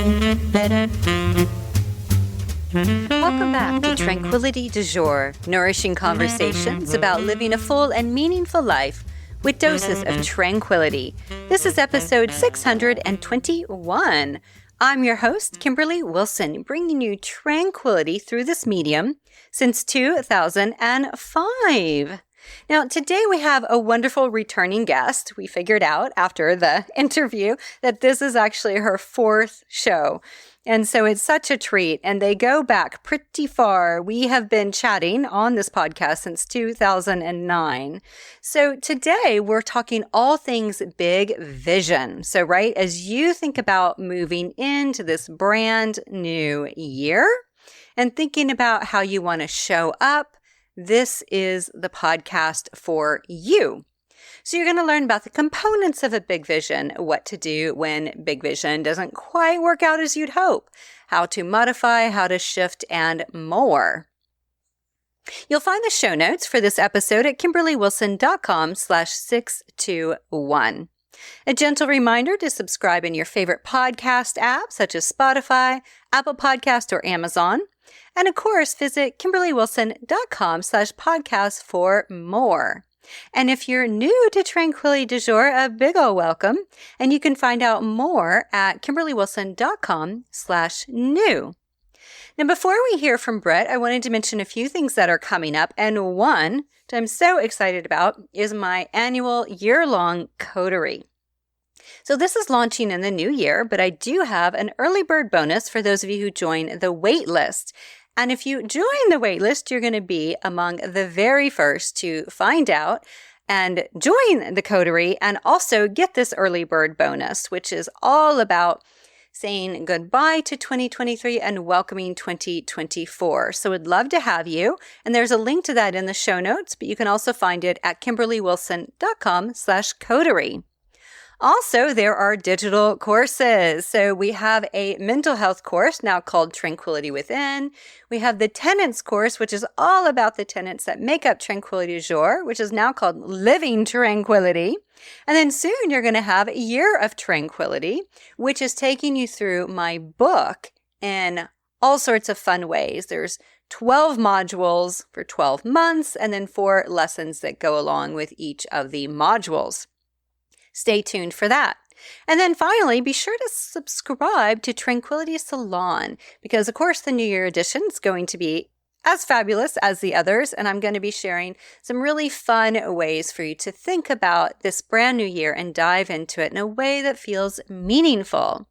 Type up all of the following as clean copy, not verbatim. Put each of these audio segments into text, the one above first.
Welcome back to Tranquility du Jour, nourishing conversations about living a full and meaningful life with doses of tranquility. This is episode 621. I'm your host, Kimberly Wilson, bringing you tranquility through this medium since 2005. Now, today we have a wonderful returning guest. We figured out after the interview that this is actually her fourth show. And so it's such a treat, and they go back pretty far. We have been chatting on this podcast since 2009. So today we're talking all things big vision. So, right, as you think about moving into this brand new year and thinking about how you want to show up, this is the podcast for you. So you're going to learn about the components of a big vision, what to do when big vision doesn't quite work out as you'd hope, how to modify, how to shift, and more. You'll find the show notes for this episode at kimberlywilson.com/621. A gentle reminder to subscribe in your favorite podcast app, such as Spotify, Apple Podcast, or Amazon. And of course, visit kimberlywilson.com/podcast for more. And if you're new to Tranquility du Jour, a big ol' welcome. And you can find out more at kimberlywilson.com/new. Now, before we hear from Britt, I wanted to mention a few things that are coming up. And one that I'm so excited about is my annual year-long Coterie. So this is launching in the new year, but I do have an early bird bonus for those of you who join the Waitlist. And if you join the waitlist, you're going to be among the very first to find out and join the Coterie and also get this early bird bonus, which is all about saying goodbye to 2023 and welcoming 2024. So we'd love to have you. And there's a link to that in the show notes, but you can also find it at kimberlywilson.com/Coterie. Also, there are digital courses. So we have a mental health course now called Tranquility Within. We have the tenets course, which is all about the tenets that make up Tranquility du Jour, which is now called Living Tranquility. And then soon you're going to have a Year of Tranquility, which is taking you through my book in all sorts of fun ways. There's 12 modules for 12 months and then 4 lessons that go along with each of the modules. Stay tuned for that. And then finally, be sure to subscribe to Tranquility Salon because, of course, the New Year edition is going to be as fabulous as the others. And I'm going to be sharing some really fun ways for you to think about this brand new year and dive into it in a way that feels meaningful.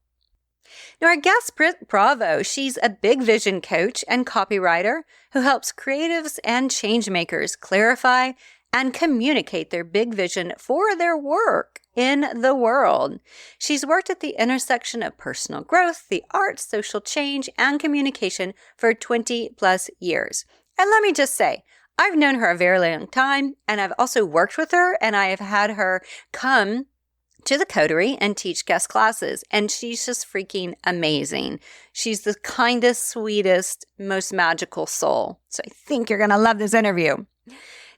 Now, our guest, Britt Bravo, she's a big vision coach and copywriter who helps creatives and change makers clarify and communicate their big vision for their work in the world. She's worked at the intersection of personal growth, the arts, social change, and communication for 20 plus years. And let me just say, I've known her a very long time, and I've also worked with her, and I have had her come to the Coterie and teach guest classes, and she's just freaking amazing. She's the kindest, sweetest, most magical soul. So I think you're going to love this interview.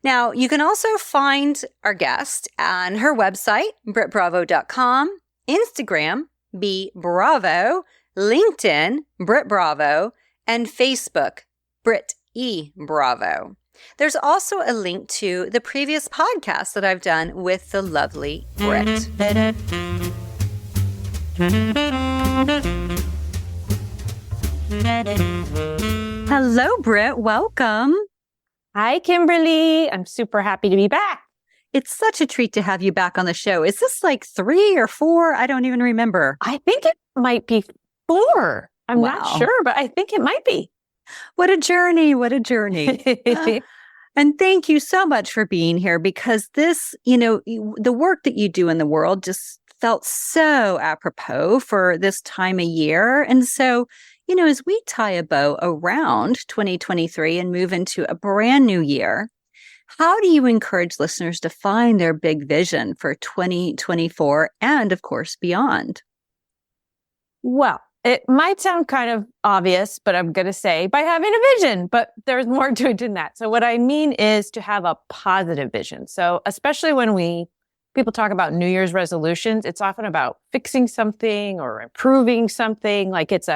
Now, you can also find our guest on her website, brittbravo.com, Instagram, bbravo, LinkedIn, Britt Bravo, and Facebook, Britt E. Bravo. There's also a link to the previous podcast that I've done with the lovely Britt. Hello, Britt. Welcome. Hi, Kimberly. I'm super happy to be back. It's such a treat to have you back on the show. Is this like 3 or 4? I don't even remember. I think it might be 4. I'm not sure, but I think it might be. What a journey. What a journey. And thank you so much for being here because this, the work that you do in the world just felt so apropos for this time of year. And so, as we tie a bow around 2023 and move into a brand new year, how do you encourage listeners to find their big vision for 2024 and, of course, beyond? Well, it might sound kind of obvious, but I'm going to say by having a vision, but there's more to it than that. So what I mean is to have a positive vision. So especially when we people talk about New Year's resolutions, it's often about fixing something or improving something, like it's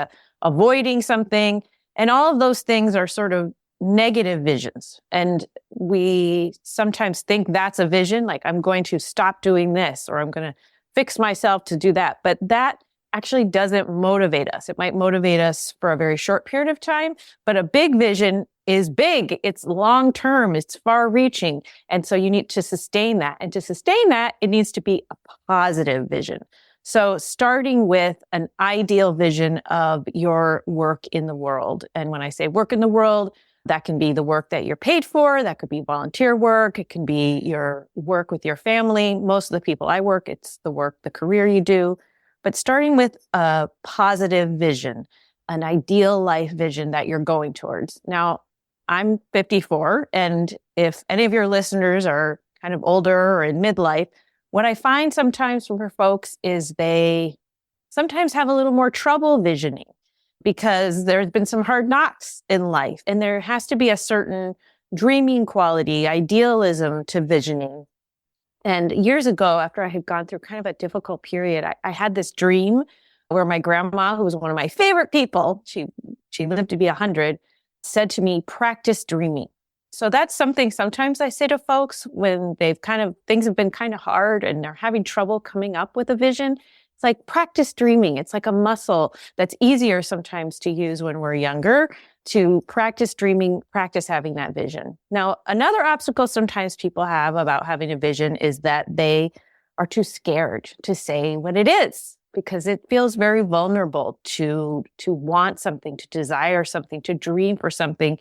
avoiding something. And all of those things are sort of negative visions. And we sometimes think that's a vision, like I'm going to stop doing this, or I'm going to fix myself to do that. But that actually doesn't motivate us. It might motivate us for a very short period of time, but a big vision is big. It's long term. It's far reaching. And so you need to sustain that. And to sustain that, it needs to be a positive vision. So starting with an ideal vision of your work in the world. And when I say work in the world, that can be the work that you're paid for. That could be volunteer work. It can be your work with your family. Most of the people I work, it's the work, the career you do. But starting with a positive vision, an ideal life vision that you're going towards. Now, I'm 54, and if any of your listeners are kind of older or in midlife, what I find sometimes for folks is they sometimes have a little more trouble visioning because there's been some hard knocks in life, and there has to be a certain dreaming quality, idealism to visioning. And years ago, after I had gone through kind of a difficult period, I had this dream where my grandma, who was one of my favorite people, she lived to be 100, said to me, practice dreaming. So that's something sometimes I say to folks when things have been kind of hard and they're having trouble coming up with a vision. It's like practice dreaming. It's like a muscle that's easier sometimes to use when we're younger, to practice dreaming, practice having that vision. Now, another obstacle sometimes people have about having a vision is that they are too scared to say what it is, because it feels very vulnerable to want something, to desire something, to dream for something,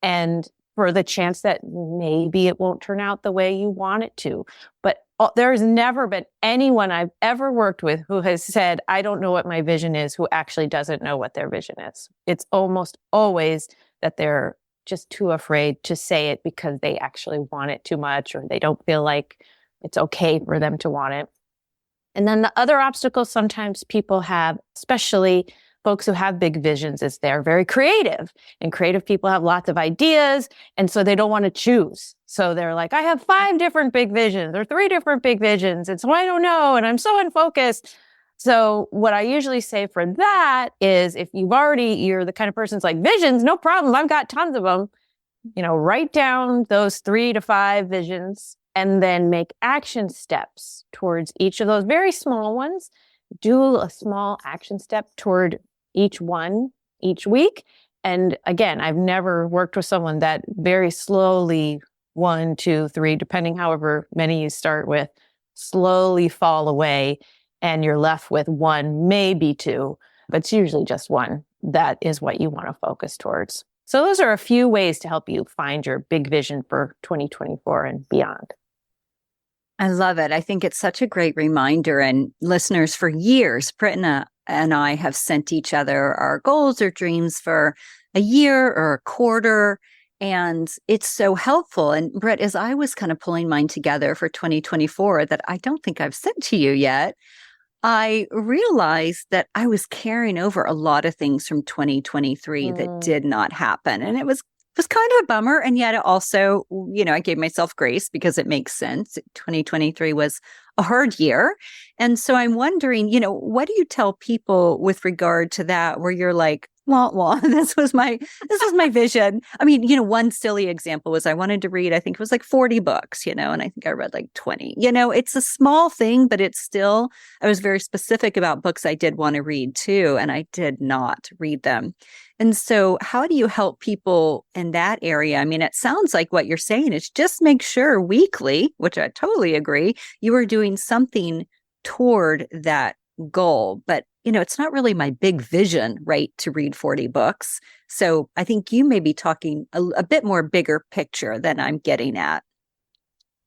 and for the chance that maybe it won't turn out the way you want it to. But there's never been anyone I've ever worked with who has said, I don't know what my vision is, who actually doesn't know what their vision is. It's almost always that they're just too afraid to say it because they actually want it too much, or they don't feel like it's okay for them to want it. And then the other obstacle sometimes people have, especially folks who have big visions, is they're very creative, and creative people have lots of ideas. And so they don't want to choose. So they're like, I have 5 different big visions or 3 different big visions. And so I don't know. And I'm so unfocused. So what I usually say for that is, if you're the kind of person that's like, visions, no problem, I've got tons of them, write down those 3 to 5 visions and then make action steps towards each of those very small ones. Do a small action step toward each one each week. And again, I've never worked with someone that very slowly, 1, 2, 3, depending however many you start with, slowly fall away and you're left with 1, maybe 2, but it's usually just 1. That is what you want to focus towards. So those are a few ways to help you find your big vision for 2024 and beyond. I love it. I think it's such a great reminder. And listeners, for years, Britt and I have sent each other our goals or dreams for a year or a quarter. And it's so helpful. And Britt, as I was kind of pulling mine together for 2024 that I don't think I've sent to you yet, I realized that I was carrying over a lot of things from 2023 that did not happen. And it was kind of a bummer. And yet it also, I gave myself grace because it makes sense. 2023 was a hard year. And so I'm wondering, what do you tell people with regard to that, where you're like, well, this was my vision. I mean, one silly example was I wanted to read, I think it was like 40 books, and I think I read like 20. It's a small thing, but it's still, I was very specific about books I did want to read too, and I did not read them. And so how do you help people in that area? I mean, it sounds like what you're saying is just make sure weekly, which I totally agree, you are doing something toward that goal. But, it's not really my big vision, right, to read 40 books. So I think you may be talking a bit more bigger picture than I'm getting at.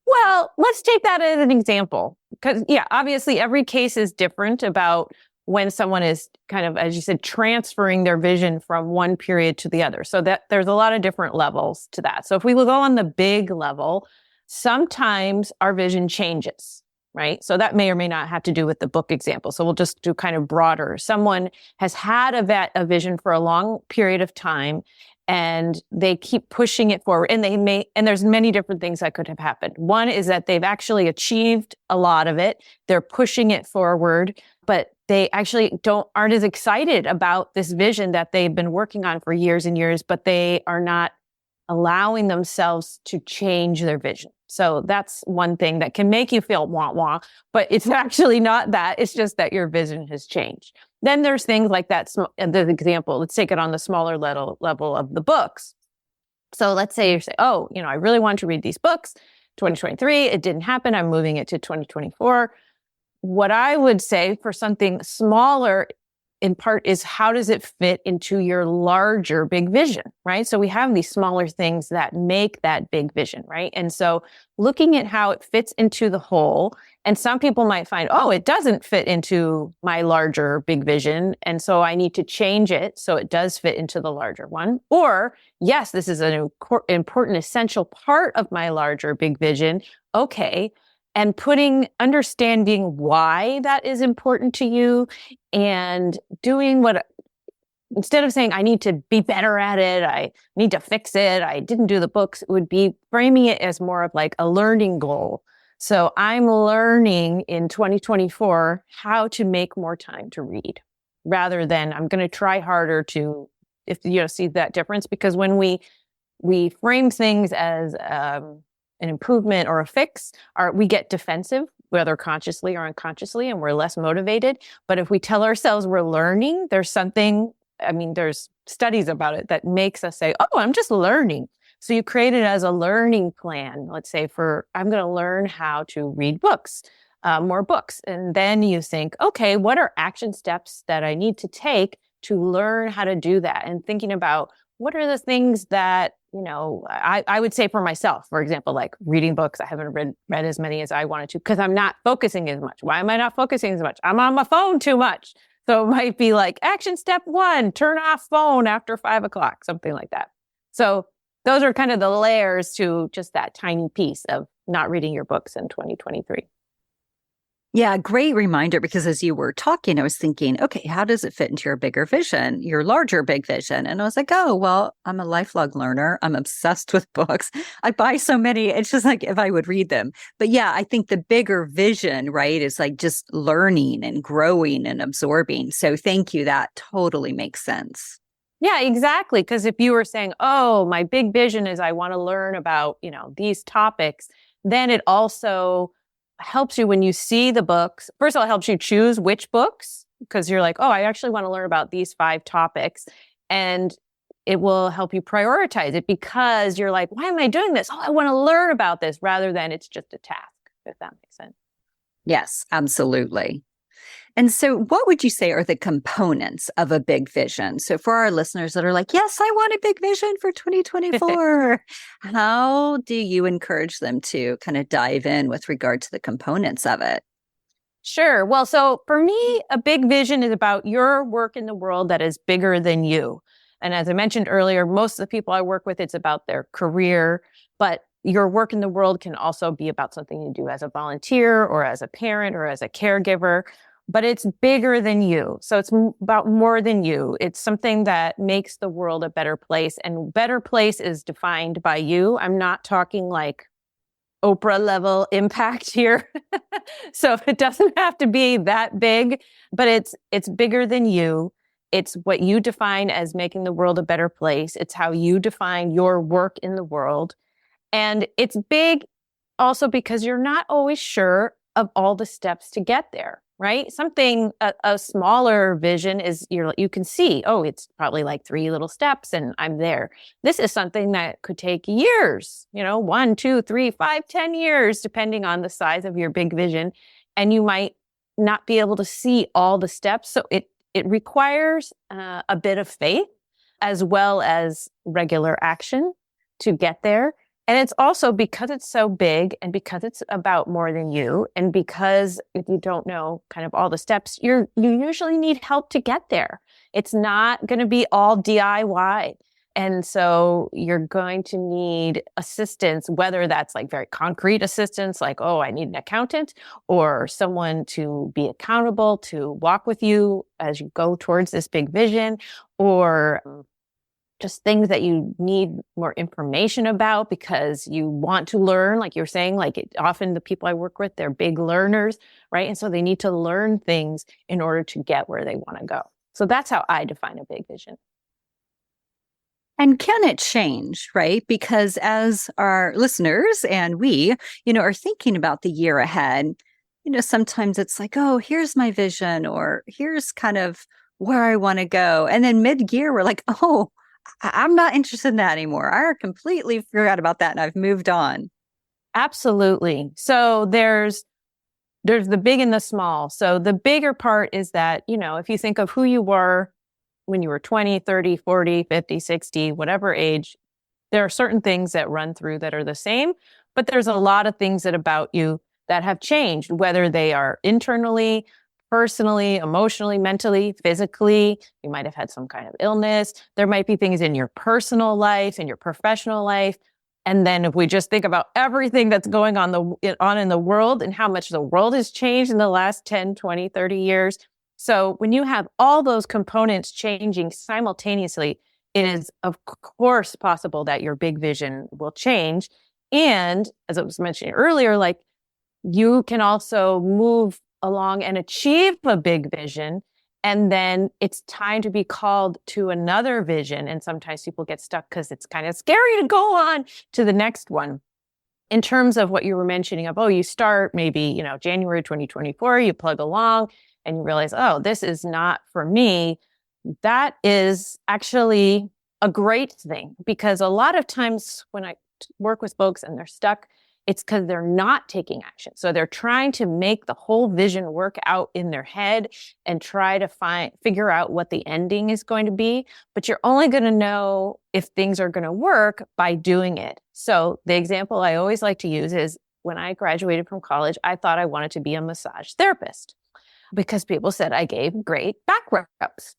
Well, let's take that as an example. Because, obviously every case is different about when someone is kind of, as you said, transferring their vision from one period to the other. So that there's a lot of different levels to that. So if we go on the big level, sometimes our vision changes, right? So that may or may not have to do with the book example. So we'll just do kind of broader. Someone has had a vision for a long period of time, and they keep pushing it forward, and there's many different things that could have happened. One is that they've actually achieved a lot of it. They're pushing it forward, but they actually aren't as excited about this vision that they've been working on for years and years, but they are not allowing themselves to change their vision. So that's one thing that can make you feel wah-wah, but it's actually not that. It's just that your vision has changed. Then there's things like that. The example, let's take it on the smaller level of the books. So let's say you say, oh, I really want to read these books, 2023, it didn't happen. I'm moving it to 2024. What I would say for something smaller in part is, how does it fit into your larger big vision, right? So we have these smaller things that make that big vision, right? And so looking at how it fits into the whole, and some people might find, oh, it doesn't fit into my larger big vision, and so I need to change it so it does fit into the larger one. Or, yes, this is an important, essential part of my larger big vision. Okay. And understanding why that is important to you, and doing instead of saying, I need to be better at it, I need to fix it, I didn't do the books, it would be framing it as more of like a learning goal. So I'm learning in 2024 how to make more time to read, rather than I'm going to try harder to, see that difference. Because when we frame things as, an improvement or a fix, we get defensive, whether consciously or unconsciously, and we're less motivated. But if we tell ourselves we're learning, there's studies about it that makes us say, oh, I'm just learning. So you create it as a learning plan. Let's say I'm going to learn how to read books, more books. And then you think, okay, what are action steps that I need to take to learn how to do that? And thinking about, what are the things that, I would say for myself, for example, like reading books. I haven't read as many as I wanted to because I'm not focusing as much. Why am I not focusing as much? I'm on my phone too much. So it might be like action step 1, turn off phone after 5:00, something like that. So those are kind of the layers to just that tiny piece of not reading your books in 2023. Yeah, great reminder, because as you were talking, I was thinking, okay, how does it fit into your bigger vision, your larger big vision? And I was like, oh, well, I'm a lifelong learner. I'm obsessed with books. I buy so many. It's just like if I would read them. But yeah, I think the bigger vision, right, is like just learning and growing and absorbing. So thank you. That totally makes sense. Yeah, exactly. Because if you were saying, oh, my big vision is I want to learn about, these topics, then it also helps you when you see the books. First of all, it helps you choose which books, because you're like, oh, I actually want to learn about these 5 topics. And it will help you prioritize it, because you're like, why am I doing this? Oh, I want to learn about this, rather than it's just a task, if that makes sense. Yes, absolutely. And so what would you say are the components of a big vision? So for our listeners that are like, yes, I want a big vision for 2024, how do you encourage them to kind of dive in with regard to the components of it? Sure. Well, so for me, a big vision is about your work in the world that is bigger than you. And as I mentioned earlier, most of the people I work with, it's about their career, but your work in the world can also be about something you do as a volunteer or as a parent or as a caregiver. But it's bigger than you. So it's about more than you. It's something that makes the world a better place. And better place is defined by you. I'm not talking like Oprah level impact here. So it doesn't have to be that big, but it's bigger than you. It's what you define as making the world a better place. It's how you define your work in the world. And it's big also because you're not always sure of all the steps to get there. Right? A smaller vision is you can see, oh, it's probably like 3 little steps and I'm there. This is something that could take years, 1, 2, 3, 5, 10 years, depending on the size of your big vision. And you might not be able to see all the steps. So it requires a bit of faith as well as regular action to get there. And it's also because it's so big, and because it's about more than you, and because if you don't know kind of all the steps, you usually need help to get there. It's not going to be all DIY. And so you're going to need assistance, whether that's like very concrete assistance, like, oh, I need an accountant, or someone to be accountable to walk with you as you go towards this big vision, or just things that you need more information about because you want to learn, like you're saying, often the people I work with, they're big learners, right? And so they need to learn things in order to get where they want to go. So that's how I define a big vision. And can it change, right? Because as our listeners and we, are thinking about the year ahead, sometimes it's like, oh, here's my vision, or here's kind of where I want to go. And then mid-year, we're like, oh, I'm not interested in that anymore. I completely forgot about that and I've moved on. Absolutely. So there's the big and the small. So the bigger part is that, if you think of who you were when you were 20, 30, 40, 50, 60, whatever age, there are certain things that run through that are the same, but there's a lot of things about you that have changed, whether they are internally, personally, emotionally, mentally, physically. You might have had some kind of illness. There might be things in your personal life, in your professional life. And then if we just think about everything that's going on in the world and how much the world has changed in the last 10, 20, 30 years. So when you have all those components changing simultaneously, it is, of course, possible that your big vision will change. And as I was mentioning earlier, you can also move along and achieve a big vision. And then it's time to be called to another vision. And sometimes people get stuck because it's kind of scary to go on to the next one. In terms of what you were mentioning of, you start maybe, January 2024, you plug along and you realize, oh, this is not for me. That is actually a great thing, because a lot of times when I work with folks and they're stuck, it's because they're not taking action. So they're trying to make the whole vision work out in their head and try to figure out what the ending is going to be. But you're only going to know if things are going to work by doing it. So the example I always like to use is when I graduated from college, I thought I wanted to be a massage therapist because people said I gave great back rubs.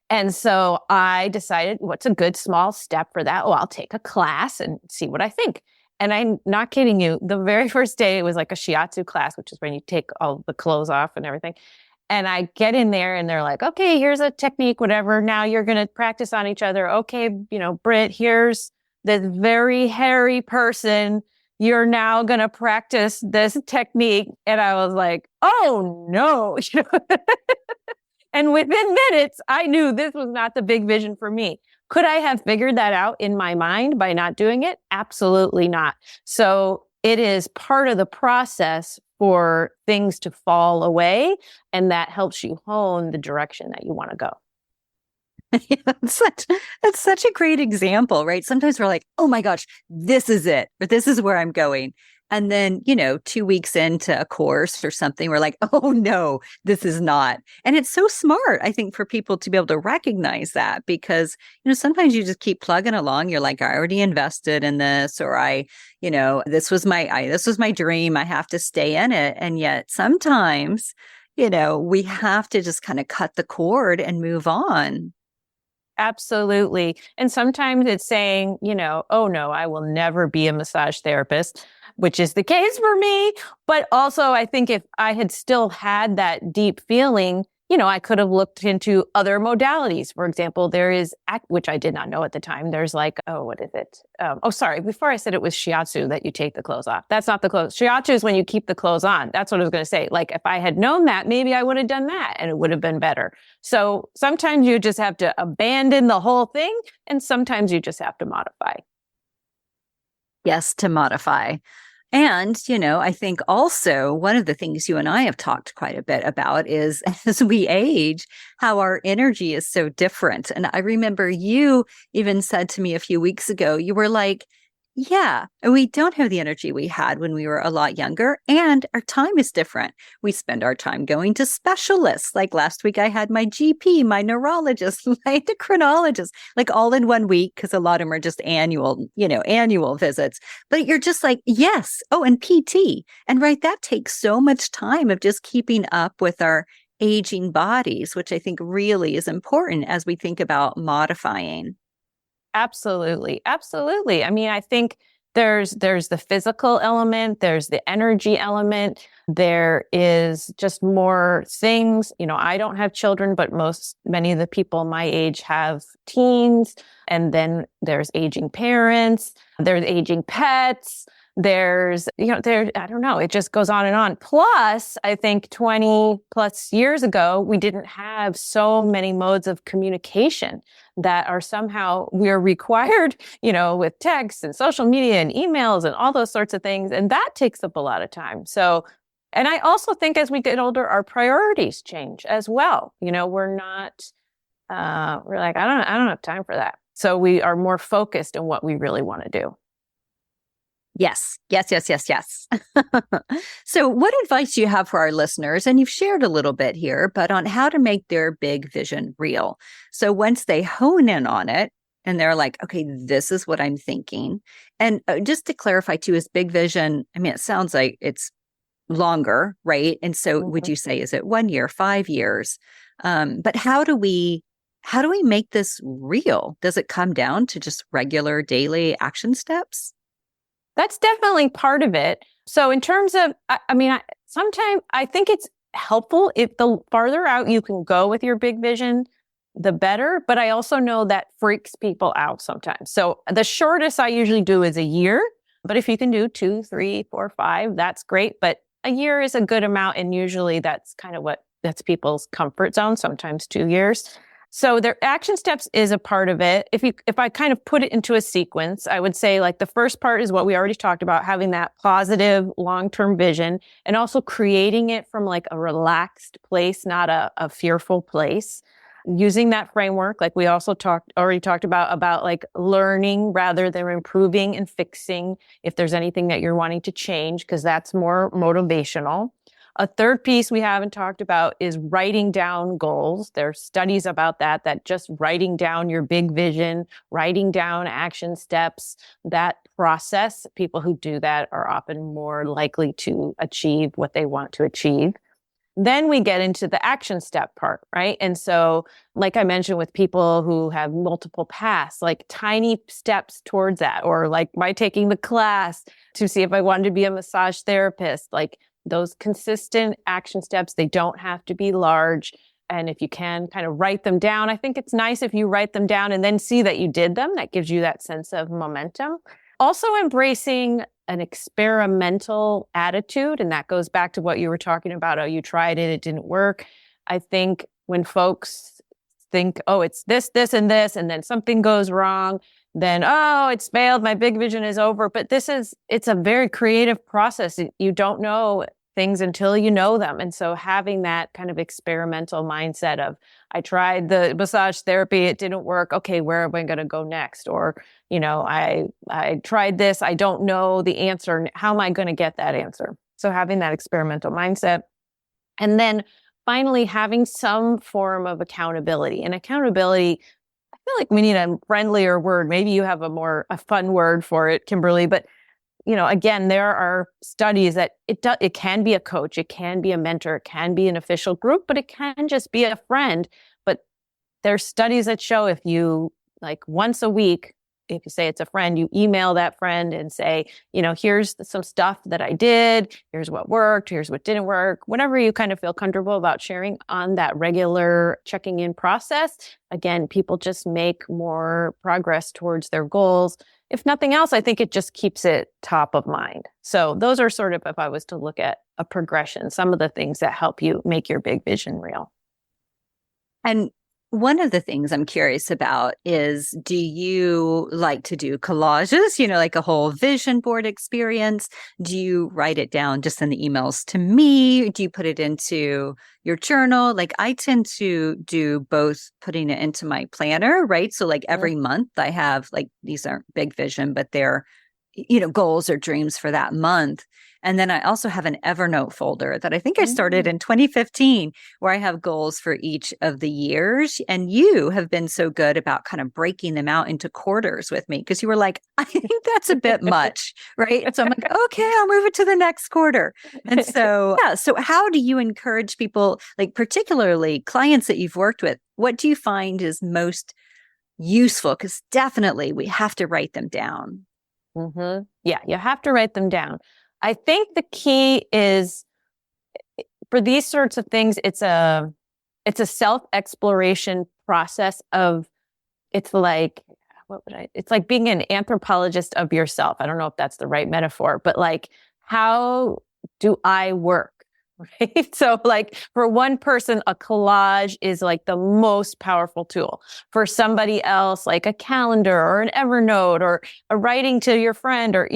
And so I decided, what's a good small step for that? I'll take a class and see what I think. And I'm not kidding you. The very first day, it was like a shiatsu class, which is when you take all the clothes off and everything. And I get in there and they're like, okay, here's a technique, whatever. Now you're going to practice on each other. Okay, Britt, here's this very hairy person. You're now going to practice this technique. And I was like, oh no. And within minutes, I knew this was not the big vision for me. Could I have figured that out in my mind by not doing it? Absolutely not. So it is part of the process for things to fall away, and that helps you hone the direction that you want to go. Yeah, that's such a great example, right? Sometimes we're like, oh my gosh, this is it, or this is where I'm going. And then, 2 weeks into a course or something, we're like, oh no, this is not. And it's so smart, I think, for people to be able to recognize that, because, sometimes you just keep plugging along. You're like, I already invested in this, or this was my dream. I have to stay in it. And yet sometimes, we have to just kind of cut the cord and move on. Absolutely. And sometimes it's saying, oh no, I will never be a massage therapist, which is the case for me. But also, I think if I had still had that deep feeling, I could have looked into other modalities. For example, there is, which I did not know at the time, there's what is it? Sorry. Before I said it was shiatsu that you take the clothes off. That's not the clothes. Shiatsu is when you keep the clothes on. That's what I was going to say. If I had known that, maybe I would have done that and it would have been better. So sometimes you just have to abandon the whole thing, and sometimes you just have to modify. Yes, to modify. And, I think also one of the things you and I have talked quite a bit about is as we age, how our energy is so different. And I remember you even said to me a few weeks ago, you were like, yeah, we don't have the energy we had when we were a lot younger, and our time is different. We spend our time going to specialists. Like last week, I had my GP, my neurologist, my endocrinologist, all in one week, because a lot of them are just annual visits. But you're just like, yes. Oh, and PT. And right, that takes so much time of just keeping up with our aging bodies, which I think really is important as we think about modifying. Absolutely. Absolutely. I mean, I think There's the physical element, there's the energy element, there is just more things. I don't have children, but many of the people my age have teens. And then there's aging parents, there's aging pets. I don't know, it just goes on and on. Plus, I think 20 plus years ago, we didn't have so many modes of communication that are somehow we're required, with texts and social media and emails and all those sorts of things. And that takes up a lot of time. So, and I also think as we get older, our priorities change as well. We're not, we're like, I don't have time for that. So we are more focused on what we really want to do. Yes. So what advice do you have for our listeners? And you've shared a little bit here, but on how to make their big vision real. So once they hone in on it and they're like, okay, this is what I'm thinking. And just to clarify too, is big vision, I mean, it sounds like it's longer, right? And so would you say, is it 1 year, 5 years? But how do we make this real? Does it come down to just regular daily action steps? That's definitely part of it. So in terms of, sometimes I think it's helpful if the farther out you can go with your big vision, the better. But I also know that freaks people out sometimes. So the shortest I usually do is a year. But if you can do 2, 3, 4, 5, that's great. But a year is a good amount. And usually that's kind of that's people's comfort zone, sometimes 2 years. So their action steps is a part of it. If I kind of put it into a sequence, I would say like the first part is what we already talked about, having that positive long-term vision and also creating it from like a relaxed place, not a fearful place. Using that framework, like we also already talked about like learning rather than improving and fixing if there's anything that you're wanting to change, because that's more motivational. A third piece we haven't talked about is writing down goals. There's studies about that just writing down your big vision, writing down action steps, that process, people who do that are often more likely to achieve what they want to achieve. Then we get into the action step part, right? And so, like I mentioned with people who have multiple paths, like tiny steps towards that, or like by taking the class to see if I wanted to be a massage therapist, like those consistent action steps, they don't have to be large. And if you can kind of write them down, I think it's nice if you write them down and then see that you did them. That gives you that sense of momentum. Also embracing an experimental attitude. And that goes back to what you were talking about. Oh, you tried it, it didn't work. I think when folks think, oh, it's this, and this, and then something goes wrong, then, oh, it's failed. My big vision is over. But it's a very creative process. You don't know things until you know them. And so having that kind of experimental mindset of, I tried the massage therapy, it didn't work. Okay, where am I going to go next? Or, I tried this, I don't know the answer. How am I going to get that answer? So having that experimental mindset. And then finally, having some form of accountability. And accountability, I feel like we need a friendlier word. Maybe you have a fun word for it, Kimberly. But, again, there are studies that it can be a coach, it can be a mentor, it can be an official group, but it can just be a friend. But there's studies that show if you, like once a week, if you say it's a friend, you email that friend and say, here's some stuff that I did. Here's what worked. Here's what didn't work. Whatever you kind of feel comfortable about sharing on that regular checking in process. Again, people just make more progress towards their goals. If nothing else, I think it just keeps it top of mind. So those are sort of, if I was to look at a progression, some of the things that help you make your big vision real. And one of the things I'm curious about is, do you like to do collages, like a whole vision board experience? Do you write it down just in the emails to me? Do you put it into your journal? Like I tend to do both, putting it into my planner, right? So like every month I have like, these aren't big vision, but they're, goals or dreams for that month. And then I also have an Evernote folder that I think I started in 2015, where I have goals for each of the years. And you have been so good about kind of breaking them out into quarters with me, because you were like, I think that's a bit much, right? So I'm like, okay, I'll move it to the next quarter. And so, yeah. So how do you encourage people, like particularly clients that you've worked with? What do you find is most useful? Because definitely we have to write them down. Yeah, you have to write them down. I think the key is for these sorts of things, it's a self-exploration process of it's like it's like being an anthropologist of yourself. I don't know if that's the right metaphor, but like, how do I work? Right. So like for one person, a collage is like the most powerful tool. For somebody else, like a calendar or an Evernote or a writing to your friend or,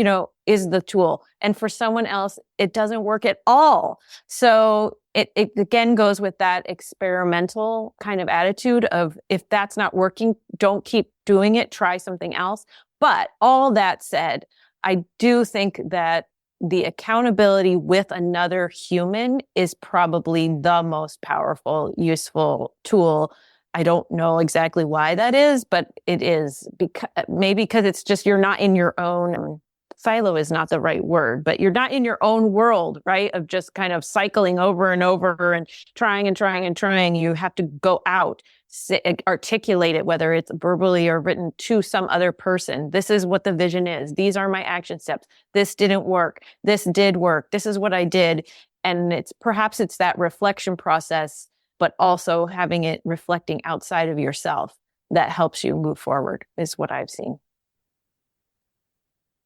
is the tool. And for someone else, it doesn't work at all. So it again goes with that experimental kind of attitude of if that's not working, don't keep doing it, try something else. But all that said, I do think that the accountability with another human is probably the most powerful, useful tool. I don't know exactly why that is, but it is maybe because it's just you're not in your own silo is not the right word, but you're not in your own world, right? Of just kind of cycling over and over and trying and trying and trying. You have to go out, articulate it, whether it's verbally or written to some other person. This is what the vision is. These are my action steps. This didn't work. This did work. This is what I did. And perhaps it's that reflection process, but also having it reflecting outside of yourself that helps you move forward is what I've seen.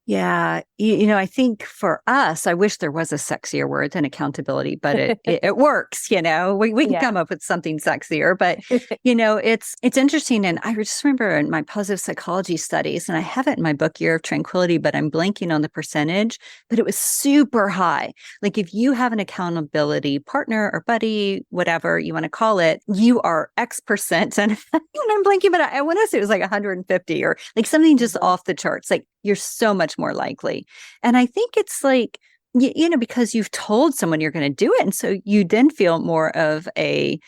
Yeah. I think for us, I wish there was a sexier word than accountability, but it works, we can come up with something sexier, but it's interesting. And I just remember in my positive psychology studies, and I have it in my book, Year of Tranquility, but I'm blanking on the percentage, but it was super high. Like if you have an accountability partner or buddy, whatever you want to call it, you are X%. And I'm blanking, but I want to say it was like 150 or like something just off the charts. Like you're so much more likely. And I think it's like, because you've told someone you're going to do it. And so you then feel more of a,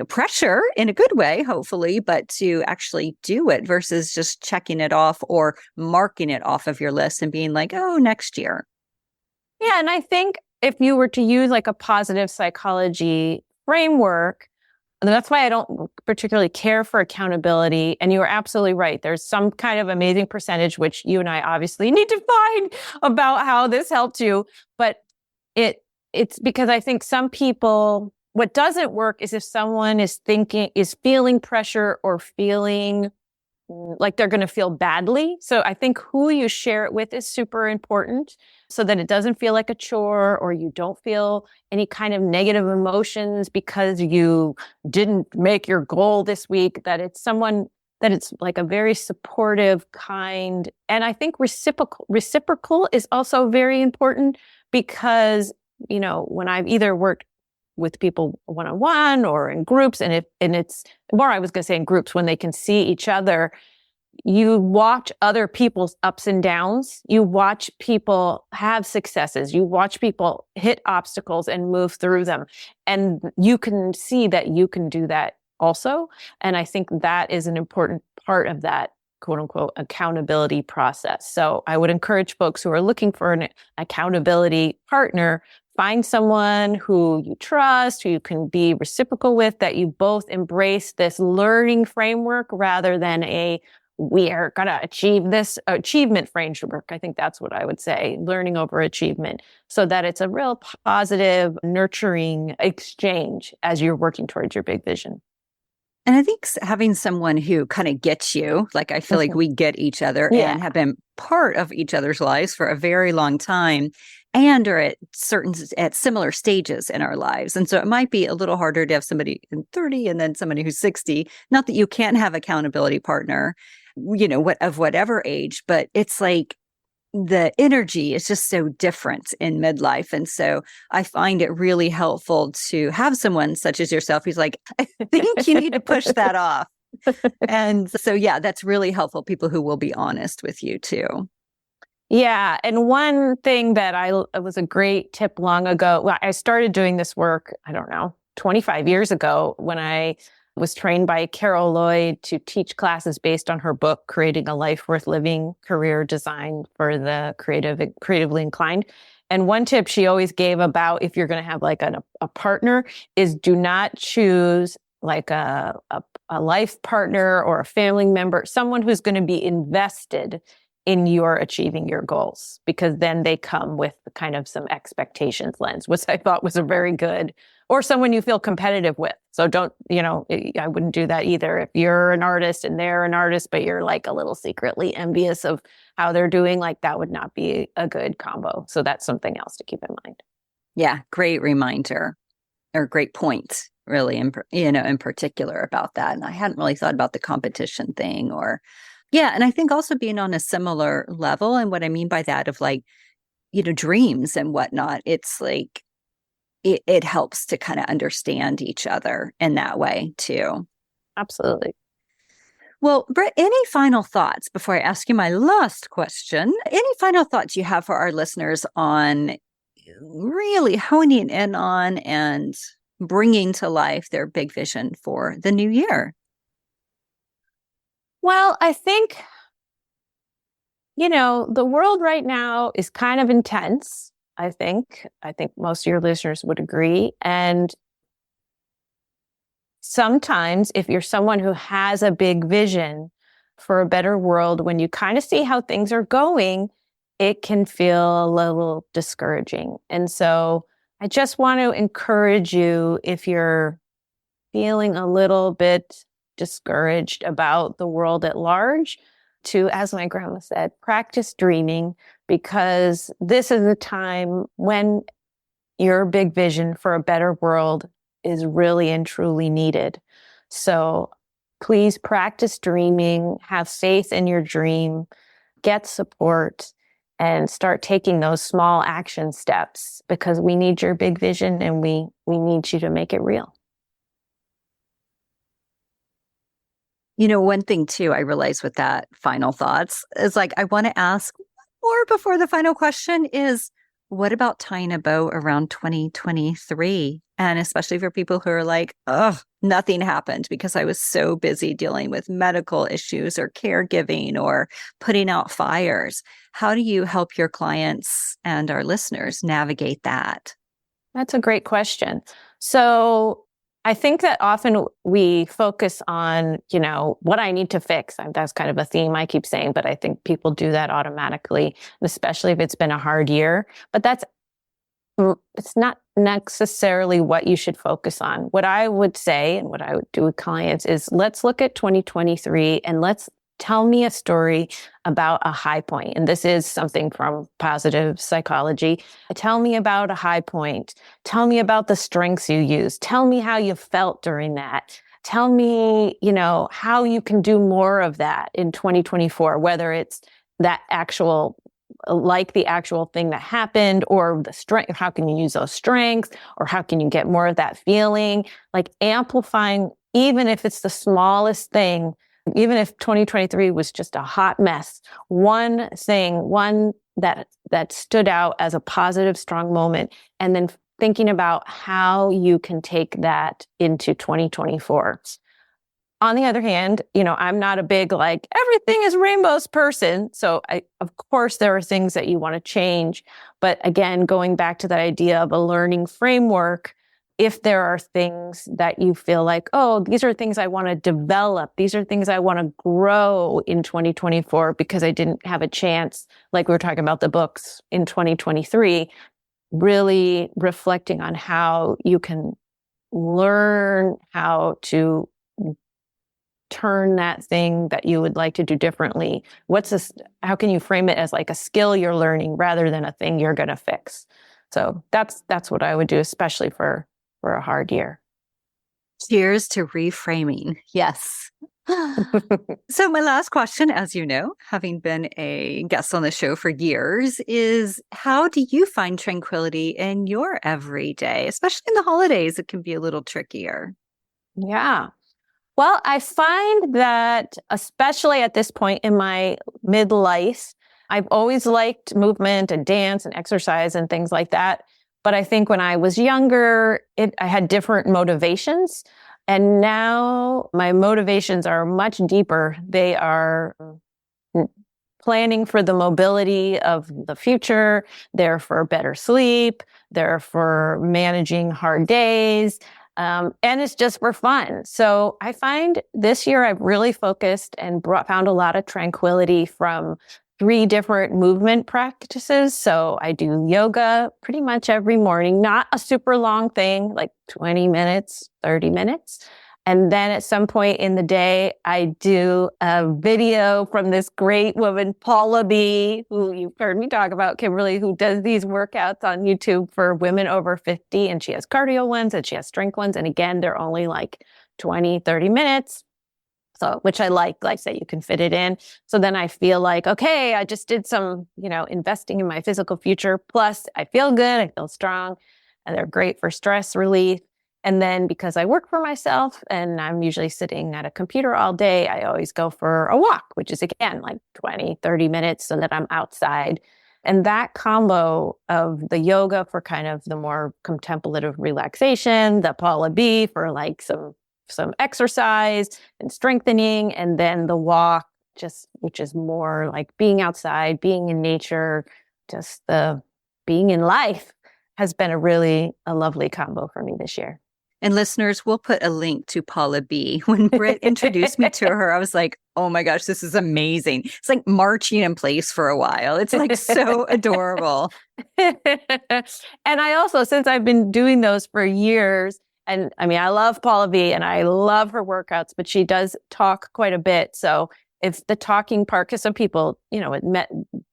pressure in a good way, hopefully, but to actually do it versus just checking it off or marking it off of your list and being like, oh, next year. Yeah. And I think if you were to use like a positive psychology framework, and that's why I don't particularly care for accountability. And you are absolutely right. There's some kind of amazing percentage, which you and I obviously need to find about how this helped you. But it's because I think some people, what doesn't work is if someone is feeling pressure or feeling like they're going to feel badly. So I think who you share it with is super important so that it doesn't feel like a chore or you don't feel any kind of negative emotions because you didn't make your goal this week, that it's someone that it's like a very supportive, kind. And I think reciprocal is also very important because, when I've either worked with people one-on-one or in groups. And it's more, I was going to say in groups when they can see each other, you watch other people's ups and downs. You watch people have successes. You watch people hit obstacles and move through them. And you can see that you can do that also. And I think that is an important part of that quote unquote accountability process. So I would encourage folks who are looking for an accountability partner, find someone who you trust, who you can be reciprocal with, that you both embrace this learning framework rather than we are going to achieve this achievement framework. I think that's what I would say, learning over achievement, so that it's a real positive, nurturing exchange as you're working towards your big vision. And I think having someone who kind of gets you, like I feel like we get each other and have been part of each other's lives for a very long time and are at similar stages in our lives. And so it might be a little harder to have somebody in 30 and then somebody who's 60. Not that you can't have accountability partner, of whatever age, but it's like the energy is just so different in midlife. And so I find it really helpful to have someone such as yourself who's like, I think you need to push that off. And so, yeah, that's really helpful. People who will be honest with you too. Yeah. And one thing that it was a great tip long ago. Well, I started doing this work, I don't know, 25 years ago when I was trained by Carol Lloyd to teach classes based on her book, Creating a Life Worth Living, Career Design for the Creatively Inclined. And one tip she always gave about if you're going to have like a partner is do not choose like a life partner or a family member, someone who's going to be invested in your achieving your goals, because then they come with kind of some expectations lens, which I thought was a very good, or someone you feel competitive with. So don't, I wouldn't do that either. If you're an artist and they're an artist, but you're like a little secretly envious of how they're doing, like that would not be a good combo. So that's something else to keep in mind. Yeah, great reminder or great point, really, in particular about that. And I hadn't really thought about the competition thing yeah. And I think also being on a similar level. And what I mean by that of like, dreams and whatnot, it's like, it helps to kind of understand each other in that way too. Absolutely. Well, Britt, any final thoughts before I ask you my last question? Any final thoughts you have for our listeners on really honing in on and bringing to life their big vision for the new year? Well, I think, the world right now is kind of intense. I think most of your listeners would agree. And sometimes if you're someone who has a big vision for a better world, when you kind of see how things are going, it can feel a little discouraging. And so I just want to encourage you, if you're feeling a little bit discouraged about the world at large, to, as my grandma said, practice dreaming, because this is the time when your big vision for a better world is really and truly needed. So please practice dreaming, have faith in your dream, get support, and start taking those small action steps, because we need your big vision and we need you to make it real. One thing too, I realized with that final thoughts is like, I want to ask more before the final question is, what about tying a bow around 2023? And especially for people who are like, oh, nothing happened because I was so busy dealing with medical issues or caregiving or putting out fires. How do you help your clients and our listeners navigate that? That's a great question. So I think that often we focus on, what I need to fix. That's kind of a theme I keep saying, but I think people do that automatically, especially if it's been a hard year. But it's not necessarily what you should focus on. What I would say and what I would do with clients is, let's look at 2023 and let's tell me a story about a high point. And this is something from positive psychology. Tell me about a high point. Tell me about the strengths you used. Tell me how you felt during that. Tell me, how you can do more of that in 2024, whether it's that actual, like the actual thing that happened, or the strength, how can you use those strengths, or how can you get more of that feeling, like amplifying, even if it's the smallest thing. Even if 2023 was just a hot mess, one that stood out as a positive, strong moment, and then thinking about how you can take that into 2024. On the other hand, I'm not a big, like, everything is rainbows person. So of course, there are things that you want to change. But again, going back to that idea of a learning framework, if there are things that you feel like, oh, these are things I want to develop, these are things I want to grow in 2024 because I didn't have a chance, like we were talking about the books in 2023, really reflecting on how you can learn how to turn that thing that you would like to do differently. How can you frame it as like a skill you're learning rather than a thing you're going to fix? So that's what I would do, especially for a hard year. Cheers to reframing. Yes. So my last question, as you know, having been a guest on the show for years, is how do you find tranquility in your everyday, especially in the holidays? It can be a little trickier. Yeah. Well, I find that especially at this point in my midlife, I've always liked movement and dance and exercise and things like that. But I think when I was younger, I had different motivations. And now my motivations are much deeper. They are planning for the mobility of the future. They're for better sleep. They're for managing hard days. And it's just for fun. So I find this year I've really focused and found a lot of tranquility from 3 different movement practices. So I do yoga pretty much every morning, not a super long thing, like 20 minutes, 30 minutes. And then at some point in the day, I do a video from this great woman, Paula B., who you've heard me talk about, Kimberly, who does these workouts on YouTube for women over 50. And she has cardio ones and she has strength ones. And again, they're only like 20, 30 minutes. So, which I like I say, you can fit it in. So then I feel like, okay, I just did some, investing in my physical future. Plus I feel good. I feel strong, and they're great for stress relief. And then because I work for myself and I'm usually sitting at a computer all day, I always go for a walk, which is again, like 20, 30 minutes so that I'm outside. And that combo of the yoga for kind of the more contemplative relaxation, the Paula B for like some exercise and strengthening, and then the walk, which is more like being outside, being in nature, just the being in life, has been a lovely combo for me this year. And listeners, we'll put a link to Paula B. When Britt introduced me to her, I was like, oh my gosh, this is amazing. It's like marching in place for a while. It's like so adorable. And I also, since I've been doing those for years, and I mean, I love Paula B and I love her workouts, but she does talk quite a bit. So if the talking part, because some people,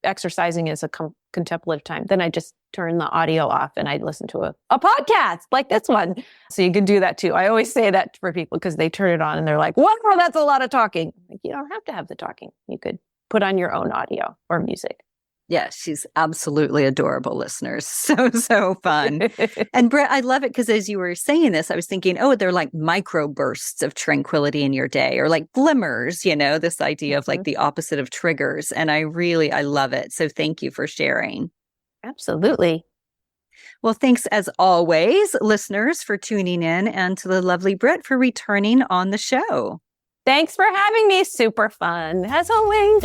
exercising is a contemplative time, then I just turn the audio off and I listen to a podcast like this one. So you can do that too. I always say that for people because they turn it on and they're like, wow, that's a lot of talking. Like, you don't have to have the talking. You could put on your own audio or music. Yeah, she's absolutely adorable, listeners. So fun. And Britt, I love it because as you were saying this, I was thinking, they're like micro bursts of tranquility in your day, or like glimmers, this idea of like the opposite of triggers. And I love it. So thank you for sharing. Absolutely. Well, thanks as always, listeners, for tuning in, and to the lovely Britt for returning on the show. Thanks for having me. Super fun, as always.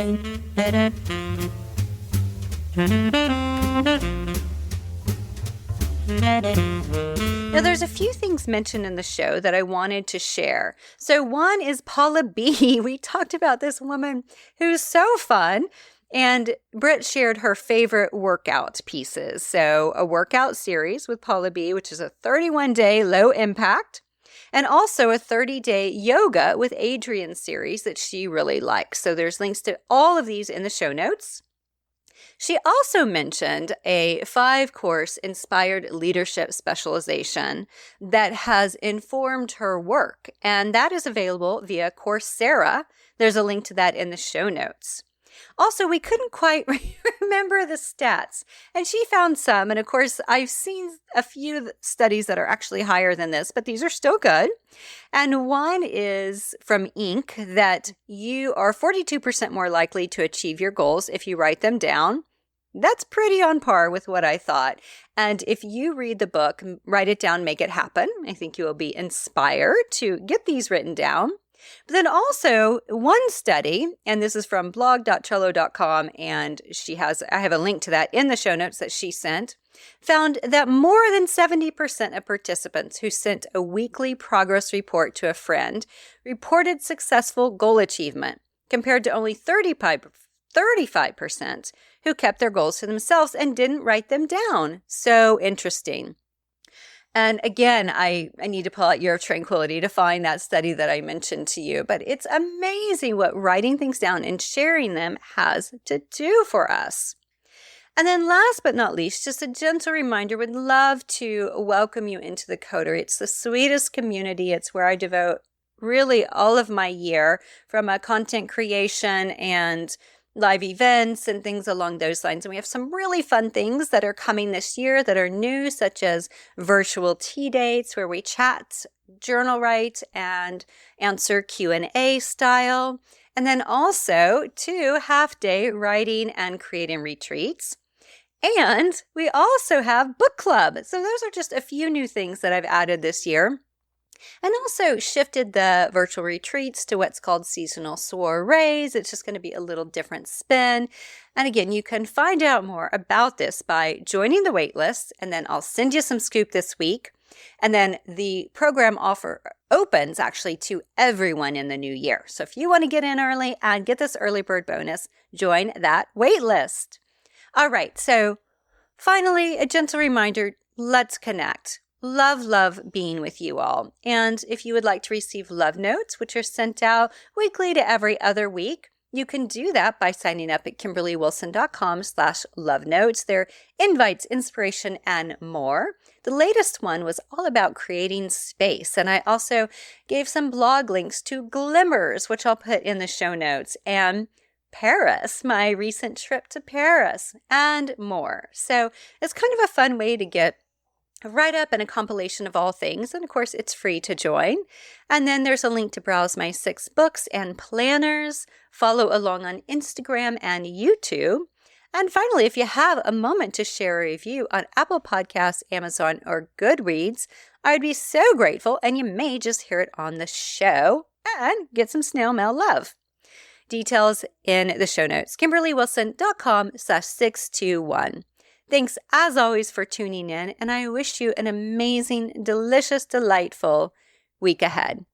Now, there's a few things mentioned in the show that I wanted to share. So one is Paula B. We talked about this woman who's so fun. And Britt shared her favorite workout pieces. So a workout series with Paula B., which is a 31-day low impact, and also a 30-day yoga with Adrienne series that she really likes. So there's links to all of these in the show notes. She also mentioned a 5-course inspired leadership specialization that has informed her work, and that is available via Coursera. There's a link to that in the show notes. Also, we couldn't quite remember the stats, and she found some. And of course, I've seen a few studies that are actually higher than this, but these are still good. And one is from Inc. that you are 42% more likely to achieve your goals if you write them down. That's pretty on par with what I thought. And if you read the book, Write It Down, Make It Happen, I think you will be inspired to get these written down. But then also one study, and this is from blog.trello.com, and I have a link to that in the show notes that she sent, found that more than 70% of participants who sent a weekly progress report to a friend reported successful goal achievement, compared to only 35% who kept their goals to themselves and didn't write them down. So interesting. And again, I need to pull out Year of Tranquility to find that study that I mentioned to you. But it's amazing what writing things down and sharing them has to do for us. And then last but not least, just a gentle reminder, would love to welcome you into the Coterie. It's the sweetest community. It's where I devote really all of my year, from a content creation and live events and things along those lines. And we have some really fun things that are coming this year that are new, such as virtual tea dates where we chat, journal write, and answer Q&A style. And then also 2 half-day writing and creating retreats. And we also have book club. So those are just a few new things that I've added this year. And also shifted the virtual retreats to what's called seasonal soirees. It's just going to be a little different spin. And again, you can find out more about this by joining the waitlist, and then I'll send you some scoop this week. And then the program opens actually to everyone in the new year. So if you want to get in early and get this early bird bonus, join that waitlist. All right, so finally, a gentle reminder, let's connect. Love being with you all. And if you would like to receive love notes, which are sent out weekly to every other week, you can do that by signing up at KimberlyWilson.com/love notes. They're invites, inspiration, and more. The latest one was all about creating space. And I also gave some blog links to Glimmers, which I'll put in the show notes, and Paris, my recent trip to Paris, and more. So it's kind of a fun way to get a write-up and a compilation of all things. And of course, it's free to join. And then there's a link to browse my 6 books and planners. Follow along on Instagram and YouTube. And finally, if you have a moment to share a review on Apple Podcasts, Amazon, or Goodreads, I'd be so grateful, and you may just hear it on the show and get some snail mail love. Details in the show notes, KimberlyWilson.com/621. Thanks as always for tuning in, and I wish you an amazing, delicious, delightful week ahead.